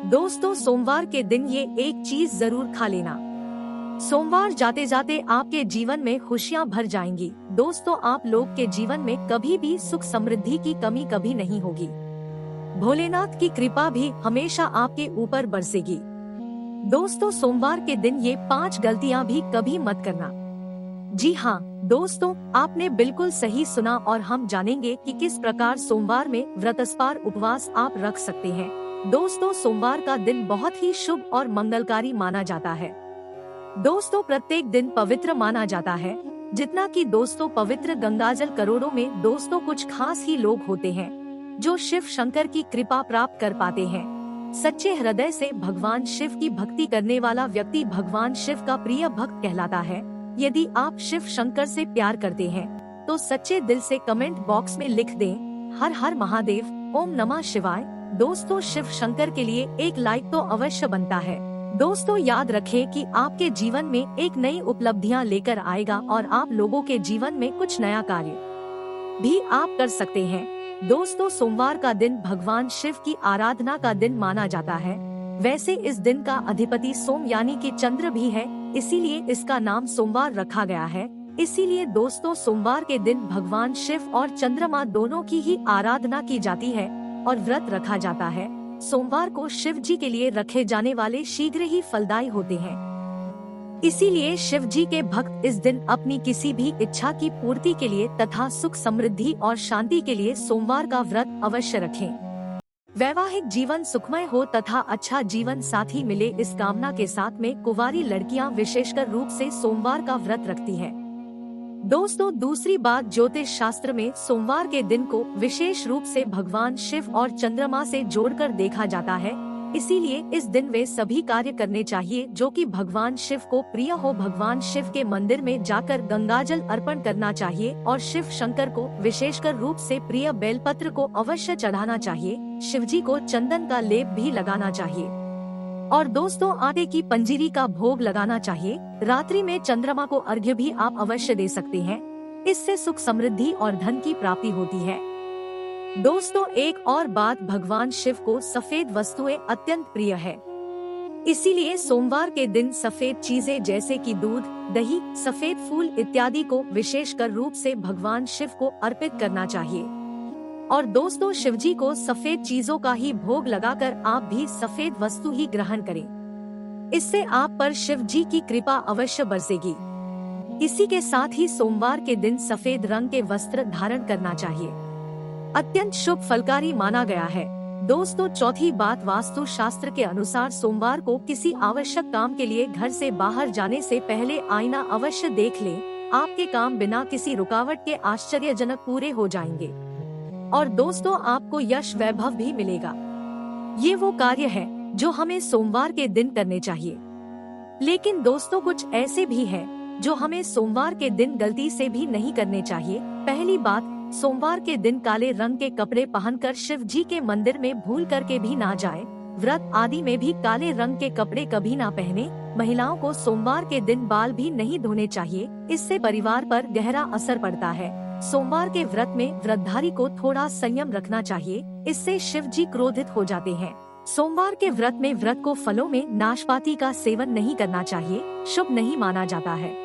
दोस्तों, सोमवार के दिन ये एक चीज जरूर खा लेना। सोमवार जाते जाते आपके जीवन में खुशियां भर जाएंगी। दोस्तों, आप लोग के जीवन में कभी भी सुख समृद्धि की कमी कभी नहीं होगी। भोलेनाथ की कृपा भी हमेशा आपके ऊपर बरसेगी। दोस्तों, सोमवार के दिन ये 5 गलतियां भी कभी मत करना। जी हाँ दोस्तों, आपने बिल्कुल सही सुना और हम जानेंगे कि किस प्रकार सोमवार में व्रतस्पार उपवास आप रख सकते हैं। दोस्तों, सोमवार का दिन बहुत ही शुभ और मंगलकारी माना जाता है। दोस्तों, प्रत्येक दिन पवित्र माना जाता है। जितना कि दोस्तों पवित्र गंगाजल करोड़ों में दोस्तों कुछ खास ही लोग होते हैं जो शिव शंकर की कृपा प्राप्त कर पाते हैं। सच्चे हृदय से भगवान शिव की भक्ति करने वाला व्यक्ति भगवान शिव का प्रिय भक्त कहलाता है। यदि आप शिव शंकर से प्यार करते हैं तो सच्चे दिल से कमेंट बॉक्स में लिख दें, हर हर महादेव, ओम नमः शिवाय। दोस्तों, शिव शंकर के लिए एक लाइक तो अवश्य बनता है। दोस्तों, याद रखें कि आपके जीवन में एक नई उपलब्धियां लेकर आएगा और आप लोगों के जीवन में कुछ नया कार्य भी आप कर सकते हैं। दोस्तों, सोमवार का दिन भगवान शिव की आराधना का दिन माना जाता है। वैसे इस दिन का अधिपति सोम यानी कि चंद्र भी है, इसीलिए इसका नाम सोमवार रखा गया है। इसीलिए दोस्तों, सोमवार के दिन भगवान शिव और चंद्रमा दोनों की ही आराधना की जाती है और व्रत रखा जाता है। सोमवार को शिव जी के लिए रखे जाने वाले शीघ्र ही फलदायी होते हैं। इसीलिए शिव जी के भक्त इस दिन अपनी किसी भी इच्छा की पूर्ति के लिए तथा सुख समृद्धि और शांति के लिए सोमवार का व्रत अवश्य रखें। वैवाहिक जीवन सुखमय हो तथा अच्छा जीवन साथी मिले, इस कामना के साथ में कुंवारी लड़कियां विशेषकर रूप से सोमवार का व्रत रखती हैं। दोस्तों, दूसरी बात, ज्योतिष शास्त्र में सोमवार के दिन को विशेष रूप से भगवान शिव और चंद्रमा से जोड़कर देखा जाता है। इसीलिए इस दिन वे सभी कार्य करने चाहिए जो कि भगवान शिव को प्रिय हो। भगवान शिव के मंदिर में जाकर गंगाजल अर्पण करना चाहिए और शिव शंकर को विशेषकर रूप से प्रिय बेलपत्र को अवश्य चढ़ाना चाहिए। शिव जी को चंदन का लेप भी लगाना चाहिए और दोस्तों, आटे की पंजीरी का भोग लगाना चाहिए। रात्रि में चंद्रमा को अर्घ्य भी आप अवश्य दे सकते हैं। इससे सुख समृद्धि और धन की प्राप्ति होती है। दोस्तों, एक और बात, भगवान शिव को सफेद वस्तुएं अत्यंत प्रिय है। इसीलिए सोमवार के दिन सफेद चीजें जैसे कि दूध, दही, सफेद फूल इत्यादि को विशेषकर रूप से भगवान शिव को अर्पित करना चाहिए। और दोस्तों, शिव जी को सफेद चीजों का ही भोग लगाकर आप भी सफेद वस्तु ही ग्रहण करें। इससे आप पर शिव जी की कृपा अवश्य बरसेगी। इसी के साथ ही सोमवार के दिन सफेद रंग के वस्त्र धारण करना चाहिए। अत्यंत शुभ फलकारी माना गया है। दोस्तों, चौथी बात, वास्तु शास्त्र के अनुसार सोमवार को किसी आवश्यक काम के लिए घर से बाहर जाने से पहले आईना अवश्य देख लें। आपके काम बिना किसी रुकावट के आश्चर्यजनक पूरे हो जाएंगे और दोस्तों, आपको यश वैभव भी मिलेगा। ये वो कार्य है जो हमें सोमवार के दिन करने चाहिए। लेकिन दोस्तों, कुछ ऐसे भी हैं जो हमें सोमवार के दिन गलती से भी नहीं करने चाहिए। पहली बात, सोमवार के दिन काले रंग के कपड़े पहनकर शिव जी के मंदिर में भूल करके भी ना जाएं। व्रत आदि में भी काले रंग के कपड़े कभी ना पहने। महिलाओं को सोमवार के दिन बाल भी नहीं धोने चाहिए, इससे परिवार पर गहरा असर पड़ता है। सोमवार के व्रत में व्रतधारी को थोड़ा संयम रखना चाहिए, इससे शिव जी क्रोधित हो जाते हैं। सोमवार के व्रत में व्रत को फलों में नाशपाती का सेवन नहीं करना चाहिए, शुभ नहीं माना जाता है।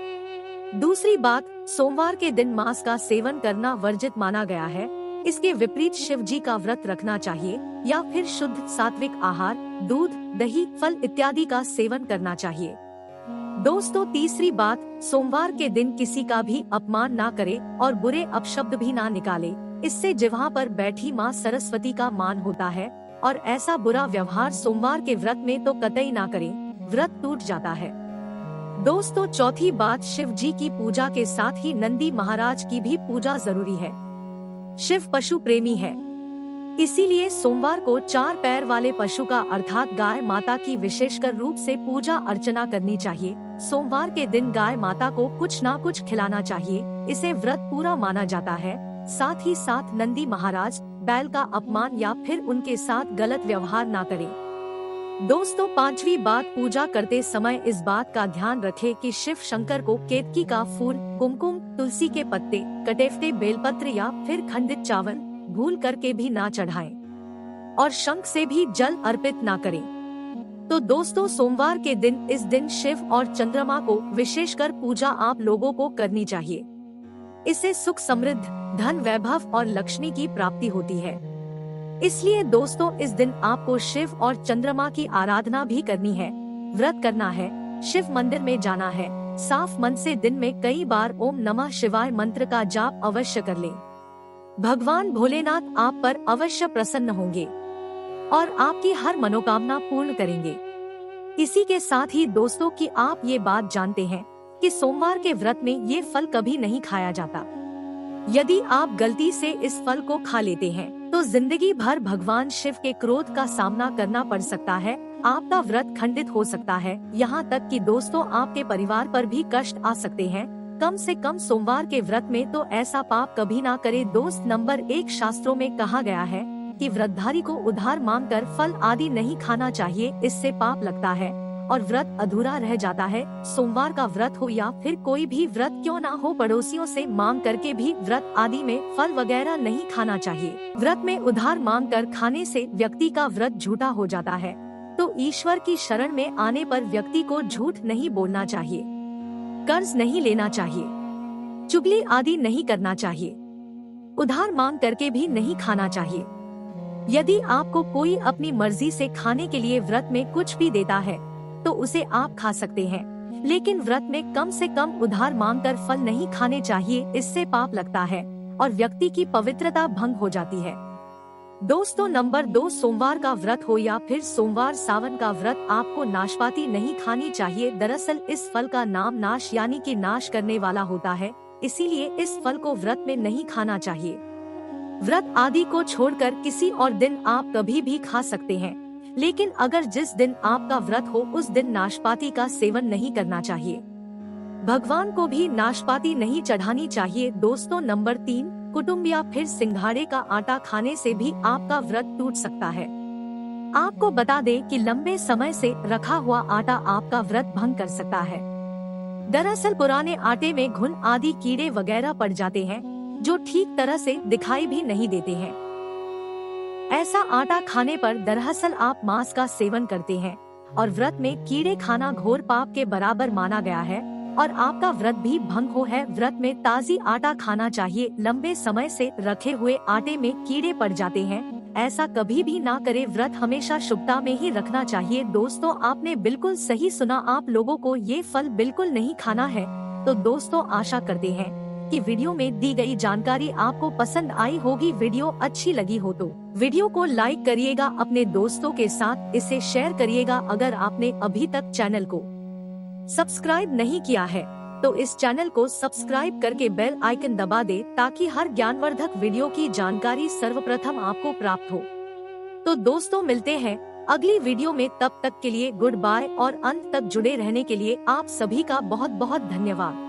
दूसरी बात, सोमवार के दिन मांस का सेवन करना वर्जित माना गया है। इसके विपरीत शिव जी का व्रत रखना चाहिए या फिर शुद्ध सात्विक आहार, दूध, दही, फल इत्यादि का सेवन करना चाहिए। दोस्तों, तीसरी बात, सोमवार के दिन किसी का भी अपमान ना करे और बुरे अपशब्द भी ना निकाले। इससे जिह्वा पर बैठी माँ सरस्वती का मान होता है और ऐसा बुरा व्यवहार सोमवार के व्रत में तो कतई ना करें, व्रत टूट जाता है। दोस्तों, चौथी बात, शिव जी की पूजा के साथ ही नंदी महाराज की भी पूजा जरूरी है। शिव पशु प्रेमी है, इसीलिए सोमवार को 4 पैर वाले पशु का अर्थात गाय माता की विशेषकर रूप से पूजा अर्चना करनी चाहिए। सोमवार के दिन गाय माता को कुछ ना कुछ खिलाना चाहिए, इसे व्रत पूरा माना जाता है। साथ ही साथ नंदी महाराज, बैल का अपमान या फिर उनके साथ गलत व्यवहार ना करें। दोस्तों, पांचवी बात, पूजा करते समय इस बात का ध्यान रखें कि शिव शंकर को केतकी का फूल, कुमकुम, तुलसी के पत्ते, कटेफते बेलपत्र या फिर खंडित चावल भूल करके भी ना चढ़ाएं और शंख से भी जल अर्पित ना करें। तो दोस्तों सोमवार के दिन इस दिन शिव और चंद्रमा को विशेषकर पूजा आप लोगों को करनी चाहिए। इससे सुख समृद्ध, धन वैभव और लक्ष्मी की प्राप्ति होती है। इसलिए दोस्तों इस दिन आपको शिव और चंद्रमा की आराधना भी करनी है, व्रत करना है, शिव मंदिर में जाना है, साफ मन से दिन में कई बार ओम नमः शिवाय मंत्र का जाप अवश्य कर लें। भगवान भोलेनाथ आप पर अवश्य प्रसन्न होंगे और आपकी हर मनोकामना पूर्ण करेंगे। इसी के साथ ही दोस्तों कि आप ये बात जानते हैं कि सोमवार के व्रत में ये फल कभी नहीं खाया जाता। यदि आप गलती से इस फल को खा लेते हैं तो जिंदगी भर भगवान शिव के क्रोध का सामना करना पड़ सकता है, आपका व्रत खंडित हो सकता है, यहाँ तक कि दोस्तों आपके परिवार पर भी कष्ट आ सकते हैं। कम से कम सोमवार के व्रत में तो ऐसा पाप कभी ना करे दोस्त। नंबर 1 शास्त्रों में कहा गया है कि व्रतधारी को उधार मांगकर फल आदि नहीं खाना चाहिए, इससे पाप लगता है और व्रत अधूरा रह जाता है। सोमवार का व्रत हो या फिर कोई भी व्रत क्यों ना हो, पड़ोसियों से मांग करके भी व्रत आदि में फल वगैरह नहीं खाना चाहिए। व्रत में उधार मांग कर खाने से व्यक्ति का व्रत झूठा हो जाता है। तो ईश्वर की शरण में आने पर व्यक्ति को झूठ नहीं बोलना चाहिए, कर्ज नहीं लेना चाहिए, चुगली आदि नहीं करना चाहिए, उधार मांग करके भी नहीं खाना चाहिए। यदि आपको कोई अपनी मर्जी से खाने के लिए व्रत में कुछ भी देता है तो उसे आप खा सकते हैं, लेकिन व्रत में कम से कम उधार मांगकर फल नहीं खाने चाहिए, इससे पाप लगता है और व्यक्ति की पवित्रता भंग हो जाती है। दोस्तों नंबर 2 सोमवार का व्रत हो या फिर सोमवार सावन का व्रत, आपको नाशपाती नहीं खानी चाहिए। दरअसल इस फल का नाम नाश यानी कि नाश करने वाला होता है, इसीलिए इस फल को व्रत में नहीं खाना चाहिए। व्रत आदि को छोड़कर किसी और दिन आप कभी भी खा सकते हैं, लेकिन अगर जिस दिन आपका व्रत हो उस दिन नाशपाती का सेवन नहीं करना चाहिए। भगवान को भी नाशपाती नहीं चढ़ानी चाहिए। दोस्तों नंबर 3 कुटुम्ब या फिर सिंघाड़े का आटा खाने से भी आपका व्रत टूट सकता है। आपको बता दें कि लंबे समय से रखा हुआ आटा आपका व्रत भंग कर सकता है। दरअसल पुराने आटे में घुन आदि कीड़े वगैरह पड़ जाते हैं जो ठीक तरह से दिखाई भी नहीं देते हैं। ऐसा आटा खाने पर दरअसल आप मांस का सेवन करते हैं और व्रत में कीड़े खाना घोर पाप के बराबर माना गया है और आपका व्रत भी भंग हो है। व्रत में ताजी आटा खाना चाहिए। लंबे समय से रखे हुए आटे में कीड़े पड़ जाते हैं, ऐसा कभी भी ना करे। व्रत हमेशा शुभता में ही रखना चाहिए। दोस्तों आपने बिल्कुल सही सुना, आप लोगों को ये फल बिल्कुल नहीं खाना है। तो दोस्तों आशा करते हैं कि वीडियो में दी गई जानकारी आपको पसंद आई होगी। वीडियो अच्छी लगी हो तो वीडियो को लाइक करिएगा, अपने दोस्तों के साथ इसे शेयर करिएगा। अगर आपने अभी तक चैनल को सब्सक्राइब नहीं किया है तो इस चैनल को सब्सक्राइब करके बेल आइकन दबा दे ताकि हर ज्ञानवर्धक वीडियो की जानकारी सर्वप्रथम आपको प्राप्त हो। तो दोस्तों मिलते हैं अगली वीडियो में, तब तक के लिए गुड बाय और अंत तक जुड़े रहने के लिए आप सभी का बहुत बहुत धन्यवाद।